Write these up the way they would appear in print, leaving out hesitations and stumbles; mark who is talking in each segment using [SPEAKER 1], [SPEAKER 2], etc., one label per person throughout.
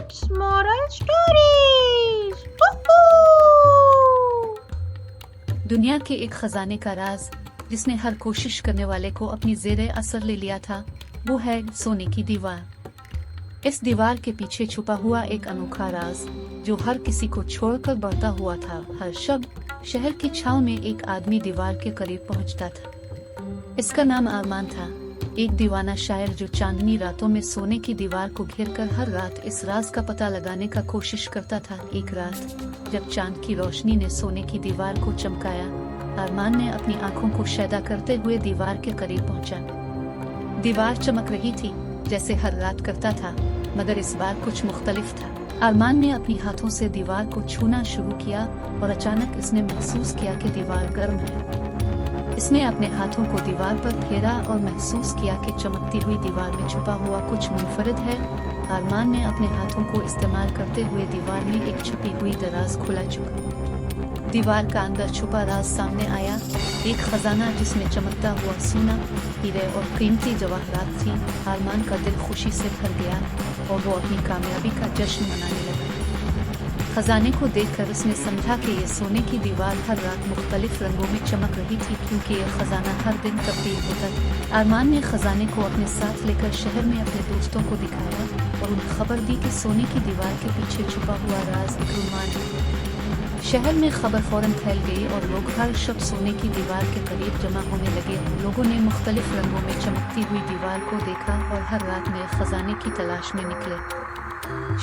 [SPEAKER 1] It's moral stories.
[SPEAKER 2] दुनिया के एक खजाने का राज जिसने हर कोशिश करने वाले को अपनी ज़ेरे असर ले लिया था, वो है सोने की दीवार। इस दीवार के पीछे छुपा हुआ एक अनोखा राज जो हर किसी को छोड़कर बढ़ता हुआ था। हर शब शहर की छाव में एक आदमी दीवार के करीब पहुंचता था। इसका नाम अरमान था, एक दीवाना शायर जो चांदनी रातों में सोने की दीवार को घेरकर हर रात इस राज का पता लगाने का कोशिश करता था। एक रात जब चांद की रोशनी ने सोने की दीवार को चमकाया, अरमान ने अपनी आंखों को शैदा करते हुए दीवार के करीब पहुंचा। दीवार चमक रही थी जैसे हर रात करता था, मगर इस बार कुछ मुख्तलिफ था। अरमान ने अपनी हाथों से दीवार को छूना शुरू किया और अचानक इसने महसूस किया कि दीवार गर्म है। इसने अपने हाथों को दीवार पर फेरा और महसूस किया कि चमकती हुई दीवार में छुपा हुआ कुछ मुनफरिद है। अरमान ने अपने हाथों को इस्तेमाल करते हुए दीवार में एक छुपी हुई दराज खोला। दीवार का अंदर छुपा राज सामने आया, एक खजाना जिसमें चमकता हुआ सोना, हीरे और कीमती जवाहरात थी। अरमान का दिल खुशी से भर गया और वो अपनी कामयाबी का जश्न मनाने लगा। खजाने को देखकर उसने समझा कि ये सोने की दीवार हर रात मुख्तलिफ रंगों में चमक रही थी, क्योंकि ये खजाना हर दिन तब्दील होता था। अरमान ने खजाने को अपने साथ लेकर शहर में अपने दोस्तों को दिखाया और उन्हें खबर दी कि सोने की दीवार के पीछे छुपा हुआ राज एक रुमान है। शहर में खबर फौरन फैल गई और लोग हर शब सोने की दीवार के करीब जमा होने लगे। लोगों ने मुख्तलिफ रंगों में चमकती हुई दीवार को देखा और हर रात नए खजाने की तलाश में निकले।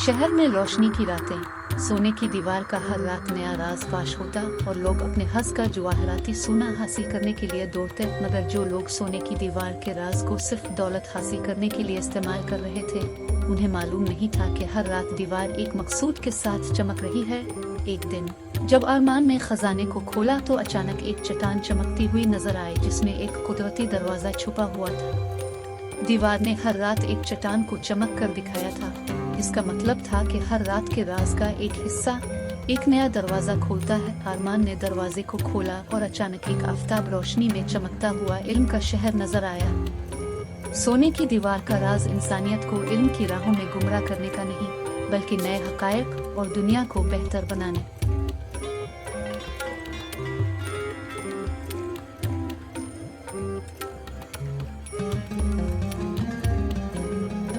[SPEAKER 2] शहर में रोशनी की रातें, सोने की दीवार का हर रात नया राज फाश होता और लोग अपने हंस का जवाहराती सोना हासिल करने के लिए दौड़ते। मगर जो लोग सोने की दीवार के राज को सिर्फ दौलत हासिल करने के लिए इस्तेमाल कर रहे थे, उन्हें मालूम नहीं था कि हर रात दीवार एक मकसूद के साथ चमक रही है। एक दिन जब अरमान ने खजाने को खोला तो अचानक एक चट्टान चमकती हुई नजर आई जिसमें एक कुदरती दरवाजा छुपा हुआ था। दीवार ने हर रात एक चट्टान को चमक कर दिखाया था, इसका मतलब था कि हर रात के राज का एक हिस्सा एक नया दरवाजा खोलता है। अरमान ने दरवाजे को खोला और अचानक एक आफताब रोशनी में चमकता हुआ इल्म का शहर नजर आया। सोने की दीवार का राज इंसानियत को इल्म की राहों में गुमराह करने का नहीं, बल्कि नए हकायक और दुनिया को बेहतर बनाने